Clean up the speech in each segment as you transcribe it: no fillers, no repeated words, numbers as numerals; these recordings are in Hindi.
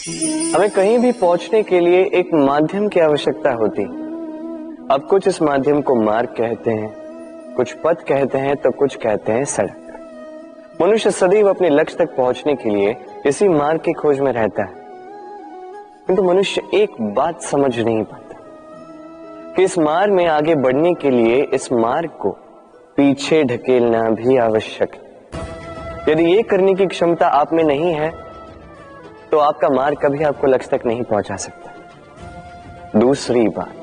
हमें कहीं भी पहुंचने के लिए एक माध्यम की आवश्यकता होती। अब कुछ इस माध्यम को मार्ग कहते हैं, कुछ पथ कहते हैं, तो कुछ कहते हैं सड़क। मनुष्य सदैव अपने लक्ष्य तक पहुंचने के लिए इसी मार्ग की खोज में रहता है, किंतु मनुष्य एक बात समझ नहीं पाता कि इस मार्ग में आगे बढ़ने के लिए इस मार्ग को पीछे ढकेलना भी आवश्यक है। यदि ये करने की क्षमता आप में नहीं है तो आपका मार्ग कभी आपको लक्ष्य तक नहीं पहुंचा सकता। दूसरी बात,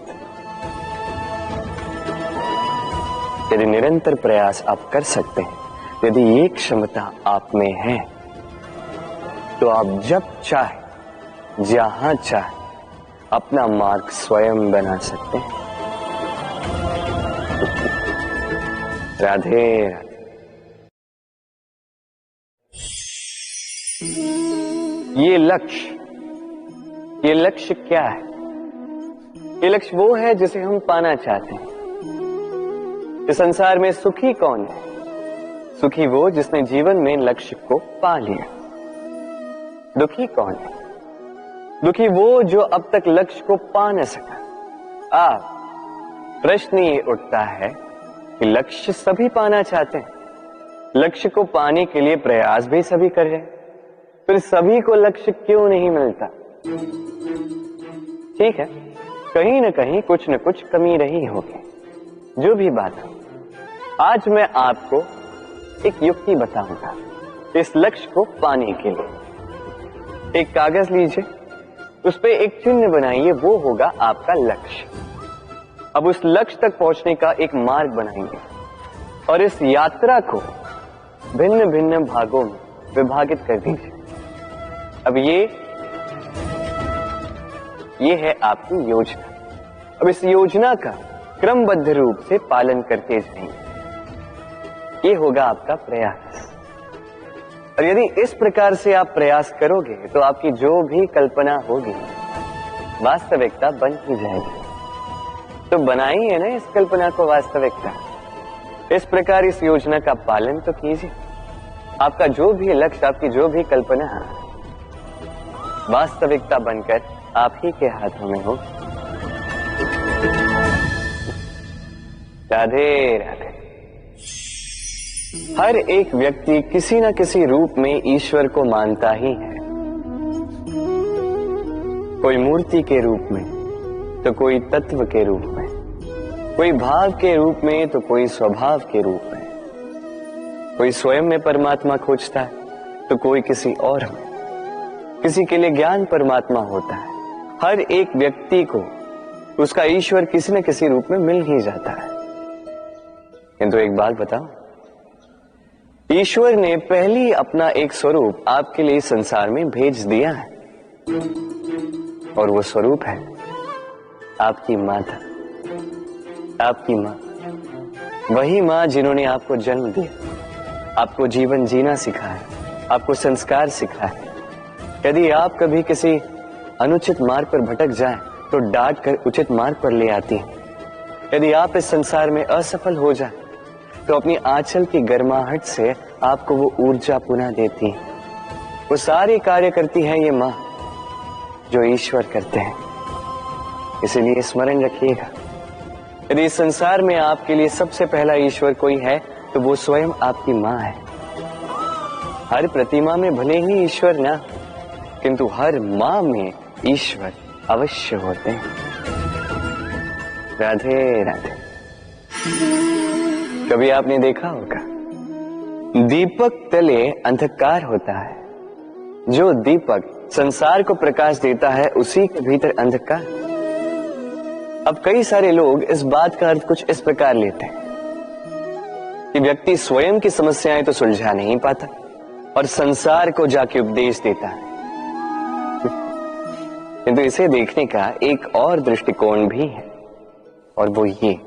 यदि निरंतर प्रयास आप कर सकते हैं, यदि ये क्षमता आप में है, तो आप जब चाहे जहां चाहे अपना मार्ग स्वयं बना सकते हैं। राधे राधे। ये लक्ष्य क्या है? ये लक्ष्य वो है जिसे हम पाना चाहते हैं। इस संसार में सुखी कौन है? सुखी वो जिसने जीवन में लक्ष्य को पा लिया। दुखी कौन है? दुखी वो जो अब तक लक्ष्य को पा न सका। प्रश्न ये उठता है कि लक्ष्य सभी पाना चाहते हैं, लक्ष्य को पाने के लिए प्रयास भी सभी कर रहे हैं, फिर सभी को लक्ष्य क्यों नहीं मिलता? ठीक है, कहीं न कहीं कुछ न कुछ कमी रही होगी। जो भी बात हो, आज मैं आपको एक युक्ति बताऊंगा इस लक्ष्य को पाने के लिए। एक कागज लीजिए, उस पे एक चिन्ह बनाइए, वो होगा आपका लक्ष्य। अब उस लक्ष्य तक पहुंचने का एक मार्ग बनाएंगे और इस यात्रा को भिन्न भिन्न भागों में विभाजित कर दीजिए। अब ये है आपकी योजना। अब इस योजना का क्रमबद्ध रूप से पालन करते जाएंगे, ये होगा आपका प्रयास। और यदि इस प्रकार से आप प्रयास करोगे तो आपकी जो भी कल्पना होगी वास्तविकता बन ही जाएगी। तो बनाइए ना इस कल्पना को वास्तविकता। इस प्रकार इस योजना का पालन तो कीजिए। आपका जो भी लक्ष्य, आपकी जो भी कल्पना वास्तविकता बनकर आप ही के हाथों में हो। राधे राधे। हर एक व्यक्ति किसी न किसी रूप में ईश्वर को मानता ही है। कोई मूर्ति के रूप में, तो कोई तत्व के रूप में, कोई भाव के रूप में, तो कोई स्वभाव के रूप में। कोई स्वयं में परमात्मा खोजता है तो कोई किसी और में। किसी के लिए ज्ञान परमात्मा होता है। हर एक व्यक्ति को उसका ईश्वर किसी न किसी रूप में मिल ही जाता है। किंतु एक बात बताओ, ईश्वर ने पहले अपना एक स्वरूप आपके लिए संसार में भेज दिया है, और वो स्वरूप है आपकी माता, आपकी मां। वही मां जिन्होंने आपको जन्म दिया, आपको जीवन जीना सिखाया, आपको संस्कार सिखाया। यदि आप कभी किसी अनुचित मार्ग पर भटक जाएं, तो डांट कर उचित मार्ग पर ले आती है। यदि आप इस संसार में असफल हो जाएं, तो अपनी आंचल की गर्माहट से आपको वो ऊर्जा पुनः देती है। वो सारी कार्य करती है ये मां जो ईश्वर करते हैं। इसीलिए स्मरण रखिएगा, यदि इस संसार में आपके लिए सबसे पहला ईश्वर कोई है तो वो स्वयं आपकी मां है। हर प्रतिमा में भले ही ईश्वर ना, किंतु हर मां में ईश्वर अवश्य होते हैं। राधे राधे। कभी आपने देखा होगा, दीपक तले अंधकार होता है। जो दीपक संसार को प्रकाश देता है, उसी के भीतर अंधकार। अब कई सारे लोग इस बात का अर्थ कुछ इस प्रकार लेते हैं कि व्यक्ति स्वयं की समस्याएं तो सुलझा नहीं पाता और संसार को जाके उपदेश देता है। किंतु इसे देखने का एक और दृष्टिकोण भी है, और वो ये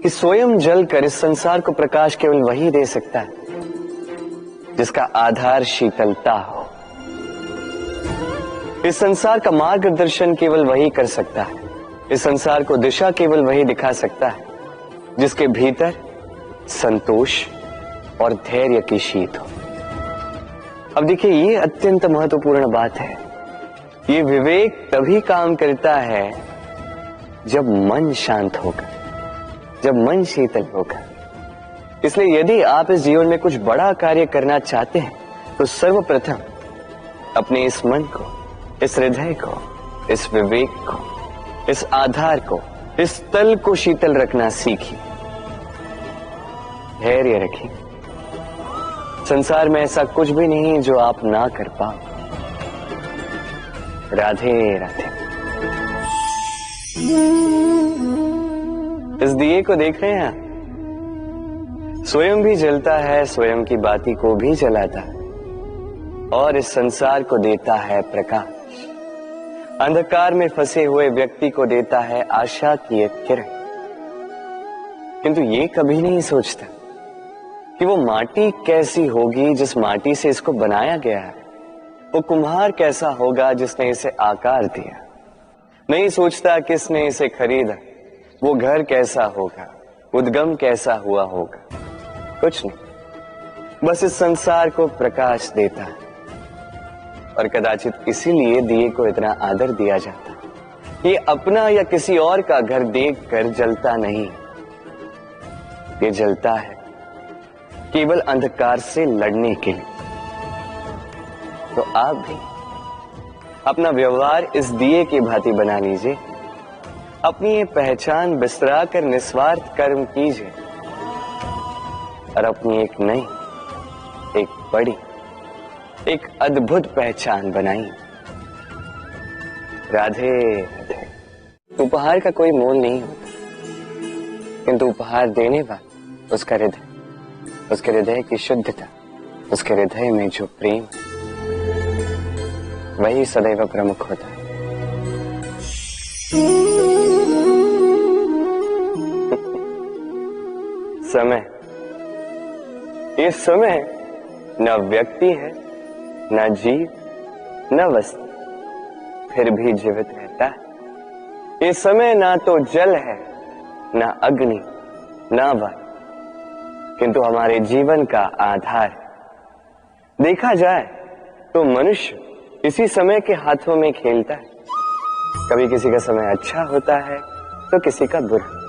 कि स्वयं जलकर इस संसार को प्रकाश केवल वही दे सकता है जिसका आधार शीतलता हो। इस संसार का मार्गदर्शन केवल वही कर सकता है, इस संसार को दिशा केवल वही दिखा सकता है जिसके भीतर संतोष और धैर्य की शीत हो। अब देखिए, ये अत्यंत महत्वपूर्ण बात है। ये विवेक तभी काम करता है जब मन शांत होगा, जब मन शीतल होगा। इसलिए यदि आप इस जीवन में कुछ बड़ा कार्य करना चाहते हैं तो सर्वप्रथम अपने इस मन को, इस हृदय को, इस विवेक को, इस आधार को, इस तल को शीतल रखना सीखिए। धैर्य रखिए। संसार में ऐसा कुछ भी नहीं जो आप ना कर पाओ। राधे राधे। इस दिए को देख रहे हैं आप? स्वयं भी जलता है, स्वयं की बाती को भी जलाता है और इस संसार को देता है प्रकाश। अंधकार में फंसे हुए व्यक्ति को देता है आशा की एक किरण। किंतु ये कभी नहीं सोचता कि वो माटी कैसी होगी जिस माटी से इसको बनाया गया है, वो कुम्हार कैसा होगा जिसने इसे आकार दिया। नहीं सोचता किसने इसे खरीदा, वो घर कैसा होगा, उद्गम कैसा हुआ होगा। कुछ नहीं, बस इस संसार को प्रकाश देता है। और कदाचित इसीलिए दिए को इतना आदर दिया जाता है। ये अपना या किसी और का घर देखकर जलता नहीं, ये जलता है केवल अंधकार से लड़ने के लिए। तो आप भी अपना व्यवहार इस दिए की भांति बना लीजिए। अपनी ये पहचान बिसरा कर निस्वार्थ कर्म कीजिए और अपनी एक नई, एक बड़ी, एक अद्भुत पहचान बनाई। राधे राधे। उपहार का कोई मोल नहीं होता, किंतु उपहार देने वाला उसका हृदय, उसके हृदय की शुद्धता, उसके हृदय में जो प्रेम, वही सदैव प्रमुख होता है। समय, ये समय न व्यक्ति है, न जीव, न वस्तु, फिर भी जीवित रहता है। ये समय ना तो जल है, ना अग्नि, ना वायु, किंतु हमारे जीवन का आधार है। देखा जाए तो मनुष्य इसी समय के हाथों में खेलता है। कभी किसी का समय अच्छा होता है तो किसी का बुरा।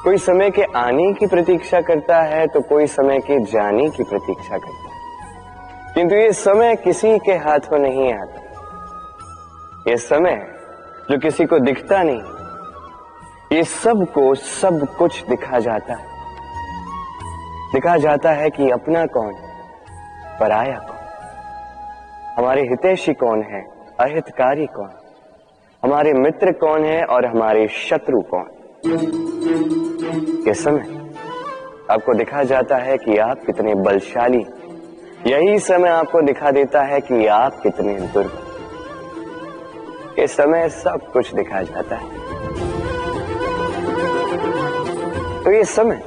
कोई समय के आने की प्रतीक्षा करता है तो कोई समय के जाने की प्रतीक्षा करता है, किंतु ये समय किसी के हाथों नहीं आता। ये समय जो किसी को दिखता नहीं, ये सबको सब कुछ दिखा जाता है। दिखा जाता है कि अपना कौन, पराया कौन, हमारे हितैषी कौन है, अहितकारी कौन, हमारे मित्र कौन है और हमारे शत्रु कौन। ये समय आपको दिखा जाता है कि आप कितने बलशाली। यही समय आपको दिखा देता है कि आप कितने दुर्बल। ये समय सब कुछ दिखा जाता है। तो ये समय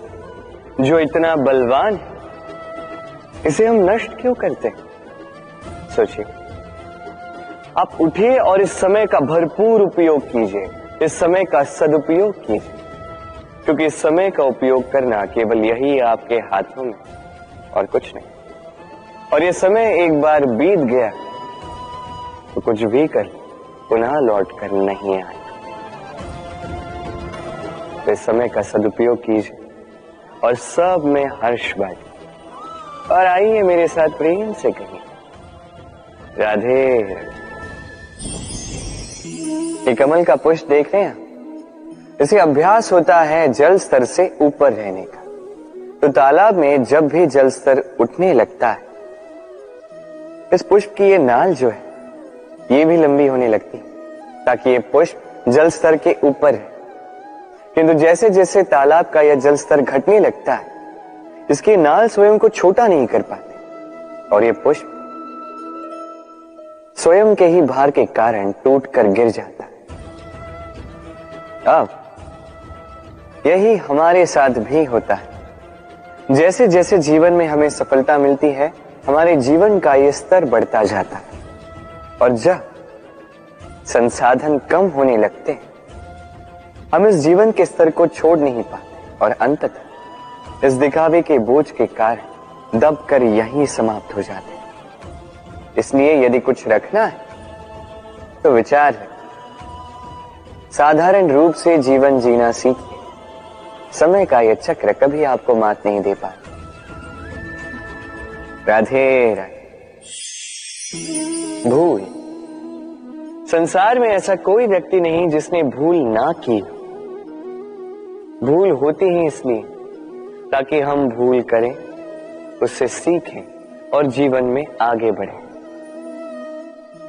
जो इतना बलवान है, इसे हम नष्ट क्यों करते हैं? सोचिए, आप उठिए और इस समय का भरपूर उपयोग कीजिए, इस समय का सदुपयोग कीजिए, क्योंकि इस समय का उपयोग करना केवल यही आपके हाथों में, और कुछ नहीं। और ये समय एक बार बीत गया तो कुछ भी कर पुनः लौट कर नहीं आएगा। तो इस समय का सदुपयोग कीजिए और सब में हर्ष बांटिए। और आइए मेरे साथ प्रेम से कहिए राधे। ये कमल का पुष्प देख रहे हैं, इसे अभ्यास होता है जल स्तर से ऊपर रहने का। तो तालाब में जब भी जल स्तर उठने लगता है, इस पुष्प की ये नाल जो है, ये भी लंबी होने लगती है ताकि ये पुष्प जल स्तर के ऊपर है। किंतु जैसे जैसे तालाब का यह जल स्तर घटने लगता है, इसकी नाल स्वयं को छोटा नहीं कर पाते और ये पुष्प स्वयं के ही भार के कारण टूटकर गिर जाता है। अब यही हमारे साथ भी होता है। जैसे जैसे जीवन में हमें सफलता मिलती है, हमारे जीवन का ये स्तर बढ़ता जाता है। और जब संसाधन कम होने लगते हैं, हम इस जीवन के स्तर को छोड़ नहीं पाते और अंततः इस दिखावे के बोझ के कारण दबकर यहीं समाप्त हो जाते हैं। इसलिए यदि कुछ रखना है तो विचार है। साधारण रूप से जीवन जीना सीखिए। समय का यह चक्र कभी आपको मात नहीं दे पाए। राधे राधे। भूल। संसार में ऐसा कोई व्यक्ति नहीं जिसने भूल ना की। भूल होती ही इसलिए ताकि हम भूल करें, उससे सीखें और जीवन में आगे बढ़ें।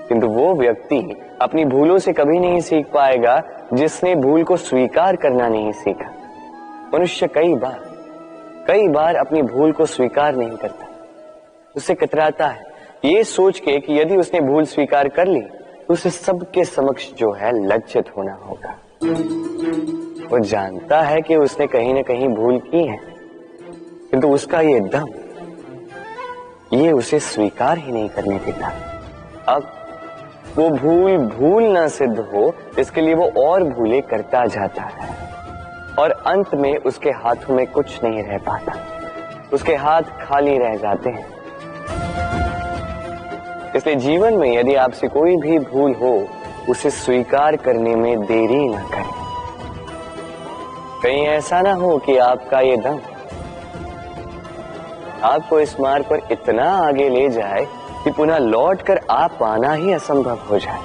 किंतु वो व्यक्ति अपनी भूलों से कभी नहीं सीख पाएगा जिसने भूल को स्वीकार करना नहीं सीखा। मनुष्य कई बार अपनी भूल को स्वीकार नहीं करता, उससे कतराता है, ये सोच के कि यदि उसने भूल स्वीकार कर ली तो उसे सबके समक्ष जो है लज्जित होना होगा। वो जानता है कि उसने कहीं ना कहीं भूल की है, किंतु उसका ये दम ये उसे स्वीकार ही नहीं करने देता। अब वो भूल ना सिद्ध हो, इसके लिए वो और भूलें करता जाता है और अंत में उसके हाथों में कुछ नहीं रह पाता, उसके हाथ खाली रह जाते हैं। इसलिए जीवन में यदि आपसे कोई भी भूल हो, उसे स्वीकार करने में देरी ना करें। कहीं ऐसा ना हो कि आपका ये दम आपको इस मार्ग पर इतना आगे ले जाए कि पुनः लौटकर आप पाना ही असंभव हो जाए।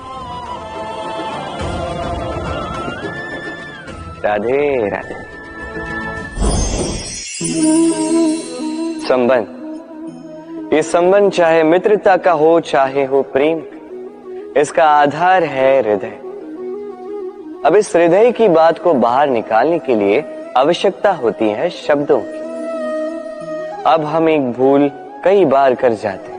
राधे राधे। संबंध। ये संबंध चाहे मित्रता का हो चाहे हो प्रेम, इसका आधार है हृदय। अब इस हृदय की बात को बाहर निकालने के लिए आवश्यकता होती है शब्दों की। अब हम एक भूल कई बार कर जाते हैं।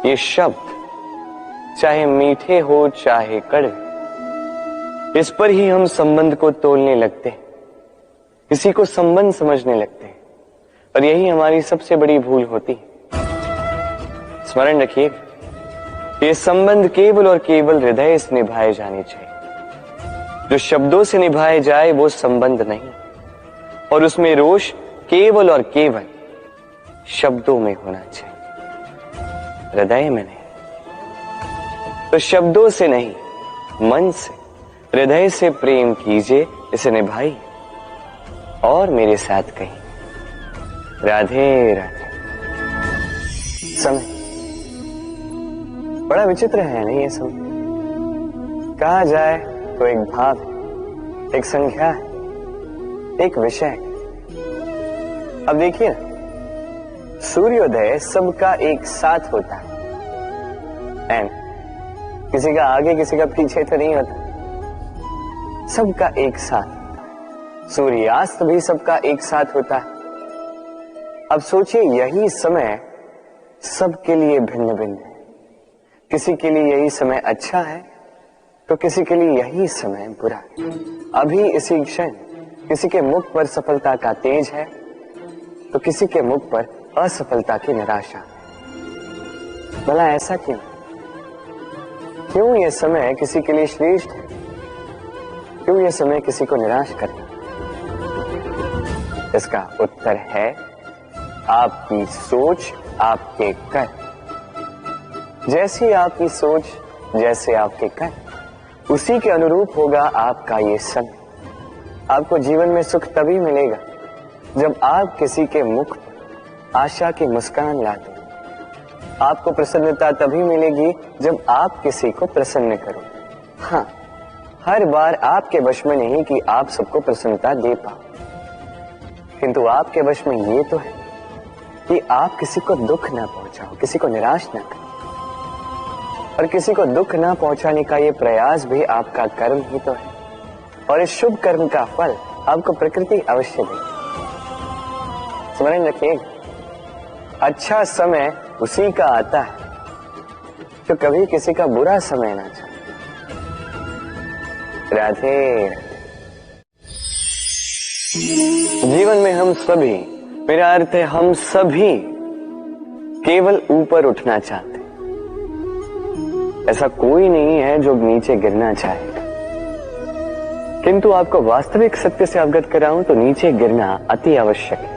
ये शब्द चाहे मीठे हो चाहे कड़वे, इस पर ही हम संबंध को तोलने लगते हैं, किसी को संबंध समझने लगते हैं, और यही हमारी सबसे बड़ी भूल होती है। स्मरण रखिए, ये संबंध केवल और केवल हृदय से निभाए जाने चाहिए। जो शब्दों से निभाए जाए वो संबंध नहीं, और उसमें रोष केवल और केवल शब्दों में होना चाहिए, हृदय में नहीं। तो शब्दों से नहीं, मन से, हृदय से प्रेम कीजिए, इसे निभाइए और मेरे साथ कहिए राधे राधे। समय बड़ा विचित्र है नहीं ये समय। कहा जाए तो एक भाव है, एक संख्या है, एक विषय। अब देखिए, सूर्योदय सबका एक साथ होता है, एंड किसी का आगे किसी का पीछे तो नहीं होता, सबका एक साथ। सूर्यास्त भी सबका एक साथ होता है। अब सोचिए, यही समय सबके लिए भिन्न भिन्न है। किसी के लिए यही समय अच्छा है तो किसी के लिए यही समय बुरा है। अभी इसी क्षण किसी के मुख पर सफलता का तेज है तो किसी के मुख पर असफलता की निराशा। भला ऐसा क्यों? क्यों यह समय किसी के लिए श्रेष्ठ है, क्यों यह समय किसी को निराश करता? इसका उत्तर है आपकी सोच, आपके कर। जैसी आपकी सोच, जैसे आपके कर, उसी के अनुरूप होगा आपका ये समय। आपको जीवन में सुख तभी मिलेगा जब आप किसी के मुख पर आशा की मुस्कान लाते। आपको प्रसन्नता तभी मिलेगी जब आप किसी को प्रसन्न करो। हाँ, हर बार आपके वश में नहीं कि आप सबको प्रसन्नता दे पाओ, किंतु आपके वश में ये तो है कि आप किसी को दुख ना पहुंचाओ, किसी को निराश ना करो। और किसी को दुख ना पहुंचाने का ये प्रयास भी आपका कर्म ही तो है, और इस शुभ कर्म का फल आपको प्रकृति अवश्य देगी। स्मरण रखिए, अच्छा समय उसी का आता है जो कभी किसी का बुरा समय ना चाहे। राधे। जीवन में हम सभी, मेरा अर्थ है हम सभी, केवल ऊपर उठना चाहते। ऐसा कोई नहीं है जो नीचे गिरना चाहेगा, किंतु आपको वास्तविक सत्य से अवगत कराऊं तो नीचे गिरना अति आवश्यक है।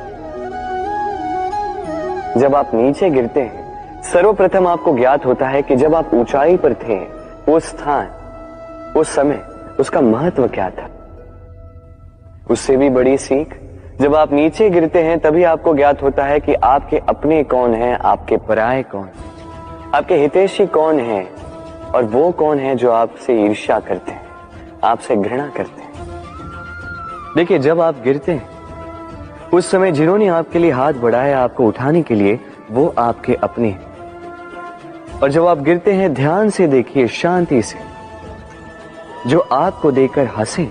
जब आप नीचे गिरते हैं सर्वप्रथम आपको ज्ञात होता है कि जब आप ऊंचाई पर थे, वो स्थान, वो समय, उसका महत्व क्या था। उससे भी बड़ी सीख, जब आप नीचे गिरते हैं तभी आपको ज्ञात होता है कि आपके अपने कौन हैं, आपके पराये कौन, आपके हितैषी कौन हैं और वो कौन है जो आपसे ईर्ष्या करते हैं, आपसे घृणा करते हैं। देखिए, जब आप गिरते हैं उस समय जिन्होंने आपके लिए हाथ बढ़ाया आपको उठाने के लिए, वो आपके अपने हैं। और जब आप गिरते हैं, ध्यान से देखिए, शांति से, जो आपको देकर हंसे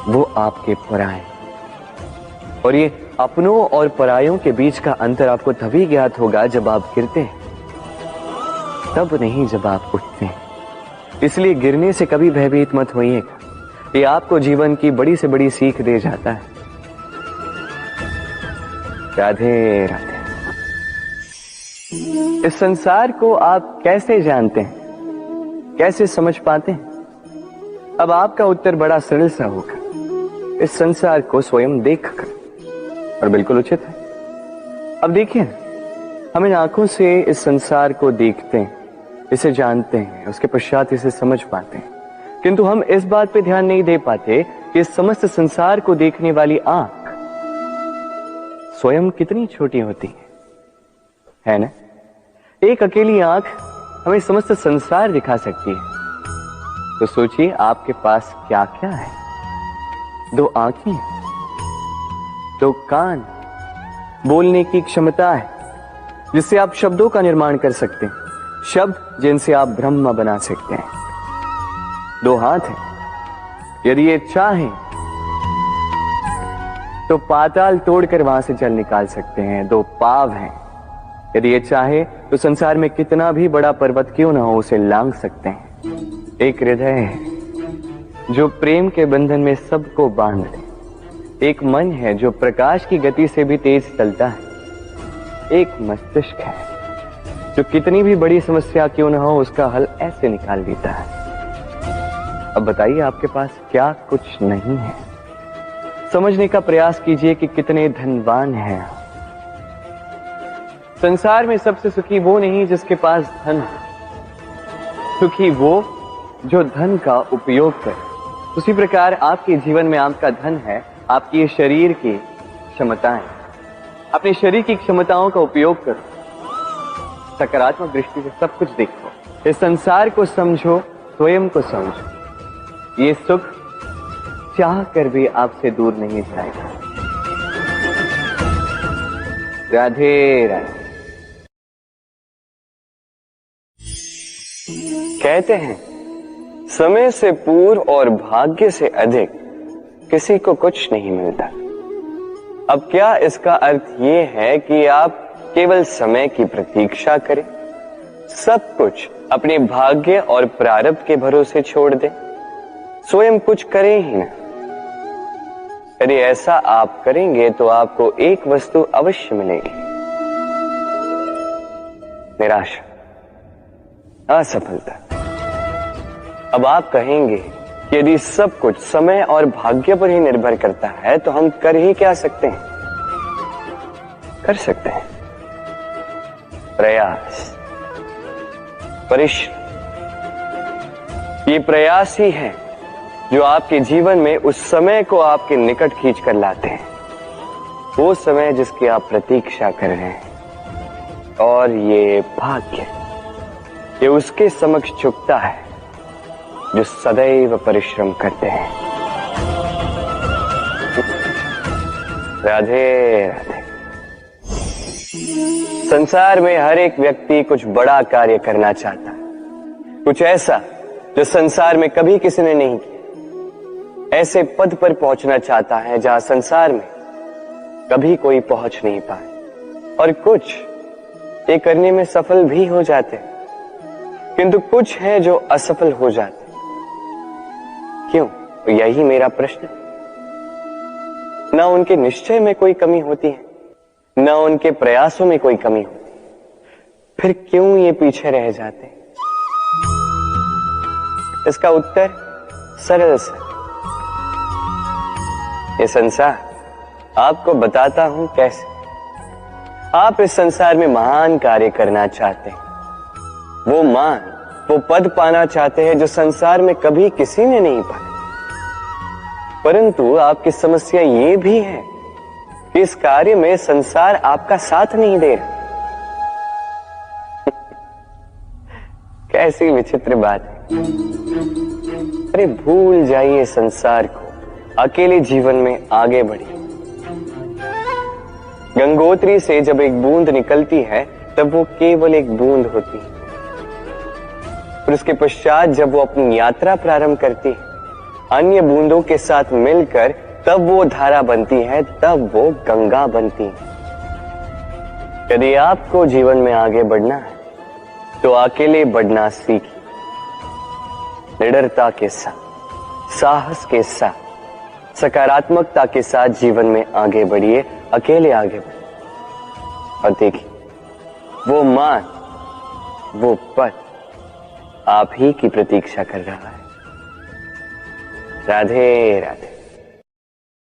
वो आपके पराये। और ये अपनों और परायों के बीच का अंतर आपको तभी ज्ञात होगा जब आप गिरते हैं, तब नहीं जब आप उठते हैं। इसलिए गिरने से कभी भयभीत मत होइएगा, ये आपको जीवन की बड़ी से बड़ी सीख दे जाता है। राधे राधे। इस संसार को आप कैसे जानते हैं, कैसे समझ पाते हैं? अब आपका उत्तर बड़ा सरल सा होगा, इस संसार को स्वयं देखकर, और बिल्कुल उचित है। अब देखिए, हम इन आंखों से इस संसार को देखते हैं, इसे जानते हैं, उसके पश्चात इसे समझ पाते हैं, किंतु हम इस बात पे ध्यान नहीं दे पाते कि इस समस्त संसार को देखने वाली आंख स्वयं कितनी छोटी होती है ना? एक अकेली आंख हमें समस्त संसार दिखा सकती है। तो सोचिए, आपके पास क्या क्या है। 2 आंखें, 2 कान, बोलने की क्षमता है जिससे आप शब्दों का निर्माण कर सकते हैं, शब्द जिनसे आप ब्रह्म बना सकते हैं। 2 हाथ हैं, यदि ये चाहें तो पाताल तोड़कर वहां से जल निकाल सकते हैं। 2 पांव हैं, यदि ये चाहे तो संसार में कितना भी बड़ा पर्वत क्यों ना हो उसे लांघ सकते हैं। एक हृदय है जो प्रेम के बंधन में सबको बांध दे। एक मन है जो प्रकाश की गति से भी तेज चलता है। एक मस्तिष्क है जो कितनी भी बड़ी समस्या क्यों ना हो उसका हल ऐसे निकाल देता है। अब बताइए, आपके पास क्या कुछ नहीं है? समझने का प्रयास कीजिए कि कितने धनवान हैं। संसार में सबसे सुखी वो नहीं जिसके पास धन है, सुखी वो जो धन का उपयोग करे। उसी प्रकार आपके जीवन में आपका धन है आपकी शरीर की क्षमताएं। अपने शरीर की क्षमताओं का उपयोग करो, सकारात्मक दृष्टि से सब कुछ देखो, इस संसार को समझो, स्वयं को समझो। ये सुख चाह कर भी आपसे दूर नहीं जाएगा। राधे राधे। कहते हैं, समय से पूर्व और भाग्य से अधिक किसी को कुछ नहीं मिलता। अब क्या इसका अर्थ ये है कि आप केवल समय की प्रतीक्षा करें, सब कुछ अपने भाग्य और प्रारब्ध के भरोसे छोड़ दें, स्वयं कुछ करें ही ना? यदि ऐसा आप करेंगे तो आपको एक वस्तु अवश्य मिलेगी, निराशा, असफलता। अब आप कहेंगे कि यदि सब कुछ समय और भाग्य पर ही निर्भर करता है तो हम कर ही क्या सकते हैं? कर सकते हैं प्रयास, परिश्रम। ये प्रयास ही है जो आपके जीवन में उस समय को आपके निकट खींच कर लाते हैं, वो समय जिसकी आप प्रतीक्षा कर रहे हैं। और ये भाग्य, ये उसके समक्ष झुकता है जो सदैव परिश्रम करते हैं। राधे राधे। संसार में हर एक व्यक्ति कुछ बड़ा कार्य करना चाहता है, कुछ ऐसा जो संसार में कभी किसी ने नहीं किया। ऐसे पद पर पहुंचना चाहता है जहां संसार में कभी कोई पहुंच नहीं पाए, और कुछ ये करने में सफल भी हो जाते हैं, किंतु कुछ है जो असफल हो जाते। क्यों? तो यही मेरा प्रश्न। न उनके निश्चय में कोई कमी होती है, न उनके प्रयासों में कोई कमी होती, फिर क्यों ये पीछे रह जाते? इसका उत्तर सरल सा, ये संसार आपको बताता हूं कैसे। आप इस संसार में महान कार्य करना चाहते हैं, वो मान, वो पद पाना चाहते हैं जो संसार में कभी किसी ने नहीं पाया। परंतु आपकी समस्या ये भी है कि इस कार्य में संसार आपका साथ नहीं दे रहा। कैसी विचित्र बात है। अरे भूल जाइए संसार को, अकेले जीवन में आगे बढ़िए। गंगोत्री से जब एक बूंद निकलती है तब वो केवल एक बूंद होती है, और उसके पश्चात जब वो अपनी यात्रा प्रारंभ करती है अन्य बूंदों के साथ मिलकर, तब वो धारा बनती है, तब वो गंगा बनती है। यदि आपको जीवन में आगे बढ़ना है तो अकेले बढ़ना सीखिए। निडरता के साथ, साहस के साथ, सकारात्मकता के साथ जीवन में आगे बढ़िए, अकेले आगे बढ़िए। और देखिए वो मान, वो पद आप ही की प्रतीक्षा कर रहा है। राधे राधे।